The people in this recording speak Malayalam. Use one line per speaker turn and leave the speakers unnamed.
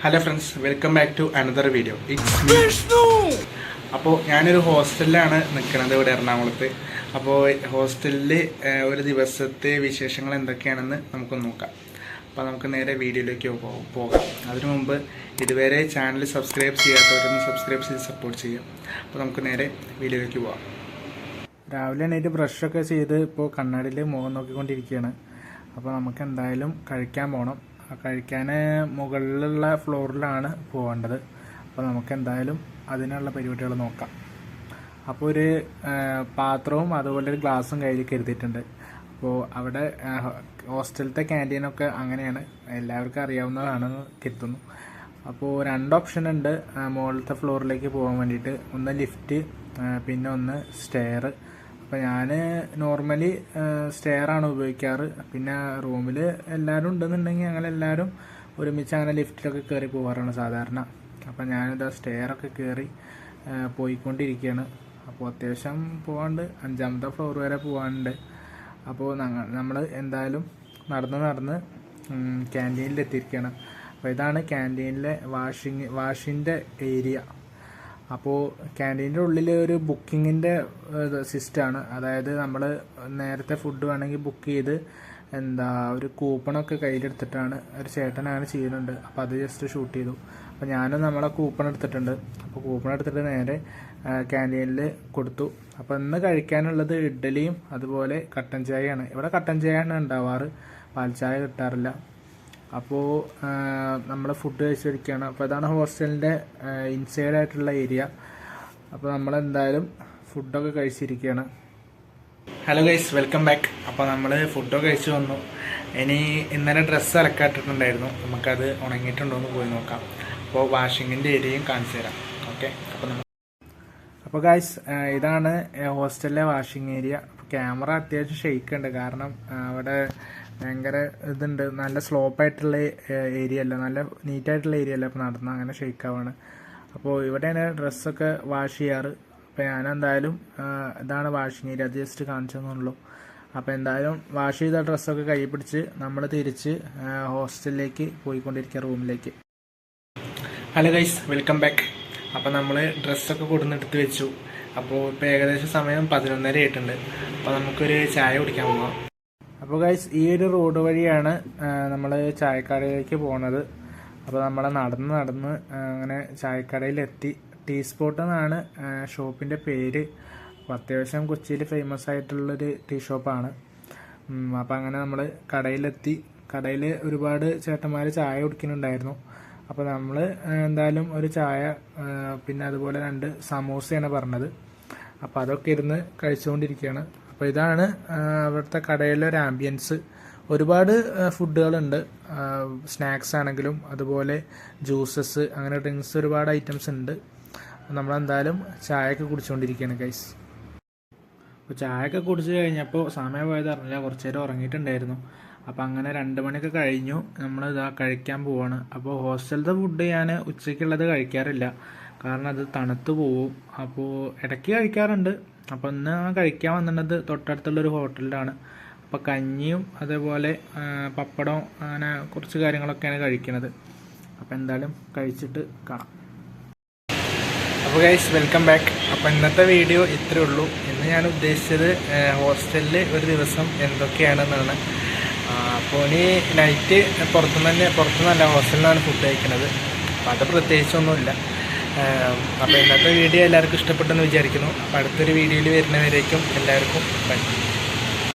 Hello friends, welcome back to another video. It's me. അപ്പോൾ ഞാനൊരു ഹോസ്റ്റലിലാണ് നിൽക്കുന്നത് ഇവിടെ എറണാകുളത്ത്. അപ്പോൾ ഹോസ്റ്റലിൽ ഒരു ദിവസത്തെ വിശേഷങ്ങൾ എന്തൊക്കെയാണെന്ന് നമുക്കൊന്ന് നോക്കാം. അപ്പോൾ നമുക്ക് നേരെ വീഡിയോയിലേക്ക് പോകാം. അതിനു മുമ്പ് ഇതുവരെ ചാനൽ സബ്സ്ക്രൈബ് ചെയ്യാത്തവരൊന്ന് സബ്സ്ക്രൈബ് ചെയ്ത് സപ്പോർട്ട് ചെയ്യാം. അപ്പോൾ നമുക്ക് നേരെ വീഡിയോയിലേക്ക് പോകാം. രാവിലെ എണീറ്റ് ബ്രഷൊക്കെ ചെയ്ത് ഇപ്പോൾ കണ്ണാടിയിൽ മുഖം നോക്കിക്കൊണ്ടിരിക്കുകയാണ്. അപ്പോൾ നമുക്ക് എന്തായാലും കഴിക്കാൻ പോകണം. കഴിക്കാൻ മുകളിലുള്ള ഫ്ലോറിലാണ് പോകേണ്ടത്. അപ്പോൾ നമുക്ക് എന്തായാലും അതിനുള്ള പരിപാടികൾ നോക്കാം. അപ്പോൾ ഒരു പാത്രവും അതുപോലെ ഒരു ഗ്ലാസും കയ്യിൽ കരുതിയിട്ടുണ്ട്. അപ്പോൾ അവിടെ ഹോസ്റ്റലത്തെ ക്യാൻറ്റീനൊക്കെ അങ്ങനെയാണ്, എല്ലാവർക്കും അറിയാവുന്നതാണെന്ന് കരുതുന്നു. അപ്പോൾ രണ്ട് ഓപ്ഷൻ ഉണ്ട് മുകളിലത്തെ ഫ്ലോറിലേക്ക് പോകാൻ വേണ്ടിയിട്ട്. ഒന്ന് ലിഫ്റ്റ്, പിന്നെ ഒന്ന് സ്റ്റെയർ. അപ്പോൾ ഞാൻ നോർമലി സ്റ്റെയറാണ് ഉപയോഗിക്കാറ്. പിന്നെ റൂമിൽ എല്ലാവരും ഉണ്ടെന്നുണ്ടെങ്കിൽ ഞങ്ങളെല്ലാവരും ഒരുമിച്ച് അങ്ങനെ ലിഫ്റ്റിലൊക്കെ കയറി പോകാറാണ് സാധാരണ. അപ്പോൾ ഞാനിതാ സ്റ്റെയറൊക്കെ കയറി പോയിക്കൊണ്ടിരിക്കുകയാണ്. അപ്പോൾ അത്യാവശ്യം പോകാണ്ട് 5ാമത്തെ ഫ്ലോർ വരെ പോകാനുണ്ട്. അപ്പോൾ നമ്മൾ എന്തായാലും നടന്ന് ക്യാൻറ്റീനിൽ എത്തിയിരിക്കുകയാണ്. അപ്പോൾ ഇതാണ് ക്യാൻറ്റീനിലെ വാഷിൻ്റെ ഏരിയ. അപ്പോൾ ക്യാൻറ്റീൻ്റെ ഉള്ളിൽ ഒരു ബുക്കിങ്ങിൻ്റെ സിസ്റ്റമാണ്. അതായത് നമ്മൾ നേരത്തെ ഫുഡ് വേണമെങ്കിൽ ബുക്ക് ചെയ്ത് ഒരു കൂപ്പണൊക്കെ കയ്യിലെടുത്തിട്ടാണ് ഒരു ചേട്ടനാണ് ചെയ്യുന്നുണ്ട്. അപ്പോൾ അത് ജസ്റ്റ് ഷൂട്ട് ചെയ്തു. അപ്പോൾ ഞാനും നമ്മളെ കൂപ്പൺ എടുത്തിട്ടുണ്ട്. അപ്പോൾ കൂപ്പൺ എടുത്തിട്ട് നേരെ ക്യാൻറ്റീനിൽ കൊടുത്തു. അപ്പോൾ ഇന്ന് കഴിക്കാനുള്ളത് ഇഡ്ഡലിയും അതുപോലെ കട്ടൻ ചായയാണ്. ഇവിടെ കട്ടൻ ചായയാണ് ഉണ്ടാവാറ്, പാൽ ചായ കിട്ടാറില്ല. അപ്പോൾ നമ്മൾ ഫുഡ് കഴിച്ചിരിക്കുകയാണ്. അപ്പോൾ ഇതാണ് ഹോസ്റ്റലിൻ്റെ ഇൻസൈഡായിട്ടുള്ള ഏരിയ. അപ്പോൾ നമ്മളെന്തായാലും ഫുഡൊക്കെ കഴിച്ചിരിക്കുകയാണ്. Hello guys, welcome back. അപ്പോൾ നമ്മൾ ഫുഡൊക്കെ കഴിച്ച് വന്നു. ഇനി ഇന്നലെ ഡ്രസ്സ് അലക്കാട്ടിട്ടുണ്ടായിരുന്നു, നമുക്കത് ഉണങ്ങിയിട്ടുണ്ടോ എന്ന് പോയി നോക്കാം. അപ്പോൾ വാഷിങ്ങിൻ്റെ ഏരിയയും കാണിച്ചു തരാം. ഓക്കെ. അപ്പോൾ ഗൈസ്, ഇതാണ് ഹോസ്റ്റലിലെ വാഷിംഗ് ഏരിയ. അപ്പോൾ ക്യാമറ അത്യാവശ്യം ഷെയ്ക്ക് ഉണ്ട്, കാരണം അവിടെ ഭയങ്കര ഇതുണ്ട്, നല്ല സ്ലോപ്പായിട്ടുള്ള ഏരിയ അല്ല, നല്ല നീറ്റായിട്ടുള്ള ഏരിയ അല്ല. അപ്പോൾ നടന്ന് അങ്ങനെ ഷെയ്ക്കാവാണ്. അപ്പോൾ ഇവിടെയാണ് ഡ്രസ്സൊക്കെ വാഷ് ചെയ്യാറ്. അപ്പോൾ ഞാനെന്തായാലും ഇതാണ് വാഷിംഗ് ഏരിയ, അത് ജസ്റ്റ് കാണിച്ചെന്നുള്ളൂ. അപ്പോൾ എന്തായാലും വാഷ് ചെയ്ത ഡ്രസ്സൊക്കെ കൈ പിടിച്ച് നമ്മൾ തിരിച്ച് ഹോസ്റ്റലിലേക്ക് പോയിക്കൊണ്ടിരിക്കുക, റൂമിലേക്ക്. Hello guys, welcome back. അപ്പോൾ നമ്മൾ ഡ്രസ്സൊക്കെ കൊടുന്നെടുത്ത് വെച്ചു. അപ്പോൾ ഇപ്പോൾ ഏകദേശം സമയം 11:30 ആയിട്ടുണ്ട്. അപ്പോൾ നമുക്കൊരു ചായ കുടിക്കാൻ പോകാം. അപ്പോൾ ഗൈസ്, ഈ ഒരു റോഡ് വഴിയാണ് നമ്മൾ ചായക്കടയിലേക്ക് പോകുന്നത്. അപ്പോൾ നമ്മൾ നടന്ന് അങ്ങനെ ചായക്കടയിലെത്തി. ടീ സ്പോട്ട് എന്നാണ് ഷോപ്പിൻ്റെ പേര്. അപ്പോൾ അത്യാവശ്യം കൊച്ചിയിൽ ഫേമസ് ആയിട്ടുള്ളൊരു ടീ ഷോപ്പാണ്. അപ്പോൾ അങ്ങനെ നമ്മൾ കടയിലെത്തി. കടയിൽ ഒരുപാട് ചേട്ടന്മാർ ചായ കുടിക്കുന്നുണ്ടായിരുന്നു. അപ്പോൾ നമ്മൾ എന്തായാലും ഒരു ചായ, പിന്നെ അതുപോലെ 2 സമൂസയാണ് പറഞ്ഞത്. അപ്പോൾ അതൊക്കെ ഇരുന്ന് കഴിച്ചുകൊണ്ടിരിക്കുകയാണ്. അപ്പോൾ ഇതാണ് അവിടുത്തെ കടയിലെ ഒരു ആംബിയൻസ്. ഒരുപാട് ഫുഡുകളുണ്ട്, സ്നാക്സ് ആണെങ്കിലും അതുപോലെ ജ്യൂസസ്, അങ്ങനെ ഡ്രിങ്ക്സ്, ഒരുപാട് ഐറ്റംസ് ഉണ്ട്. നമ്മളെന്തായാലും ചായയൊക്കെ കുടിച്ചുകൊണ്ടിരിക്കുകയാണ് ഗൈസ്. അപ്പോൾ ചായയൊക്കെ കുടിച്ച് കഴിഞ്ഞപ്പോൾ സമയം പോയത് അറിഞ്ഞില്ല, കുറച്ച് നേരം ഉറങ്ങിയിട്ടുണ്ടായിരുന്നു. അപ്പോൾ അങ്ങനെ 2 മണിയൊക്കെ കഴിഞ്ഞു. നമ്മളിതാ കഴിക്കാൻ പോവാണ്. അപ്പോൾ ഹോസ്റ്റലിലത്തെ ഫുഡ് ഞാൻ ഉച്ചയ്ക്കുള്ളത് കഴിക്കാറില്ല, കാരണം അത് തണുത്ത് പോവും. അപ്പോൾ ഇടയ്ക്ക് കഴിക്കാറുണ്ട്. അപ്പോൾ ഇന്ന് കഴിക്കാൻ വന്നിട്ടുള്ളത് തൊട്ടടുത്തുള്ളൊരു ഹോട്ടലിലാണ്. അപ്പോൾ കഞ്ഞിയും അതേപോലെ പപ്പടവും അങ്ങനെ കുറച്ച് കാര്യങ്ങളൊക്കെയാണ് കഴിക്കുന്നത്. അപ്പോൾ എന്തായാലും കഴിച്ചിട്ട് കാണാം. അപ്പോൾ ഗൈസ്, വെൽക്കം ബാക്ക്. അപ്പോൾ ഇന്നത്തെ വീഡിയോ ഇത്രയേ ഉള്ളൂ. ഇന്ന് ഞാൻ ഉദ്ദേശിച്ചത് ഹോസ്റ്റലിൽ ഒരു ദിവസം എന്തൊക്കെയാണെന്നാണ്. അപ്പോൾ ഇനി നൈറ്റ് പുറത്തുനിന്നല്ല ഹോസ്റ്റലിലാണ് ഫുഡ് കഴിക്കുന്നത്. അപ്പോൾ അത് പ്രത്യേകിച്ചൊന്നുമില്ല. അപ്പോൾ ഇന്നത്തെ വീഡിയോ എല്ലാവർക്കും ഇഷ്ടപ്പെട്ടെന്ന് വിചാരിക്കുന്നു. അപ്പോൾ അടുത്തൊരു വീഡിയോയിൽ വരുന്നവരേക്കും എല്ലാവർക്കും ബൈ.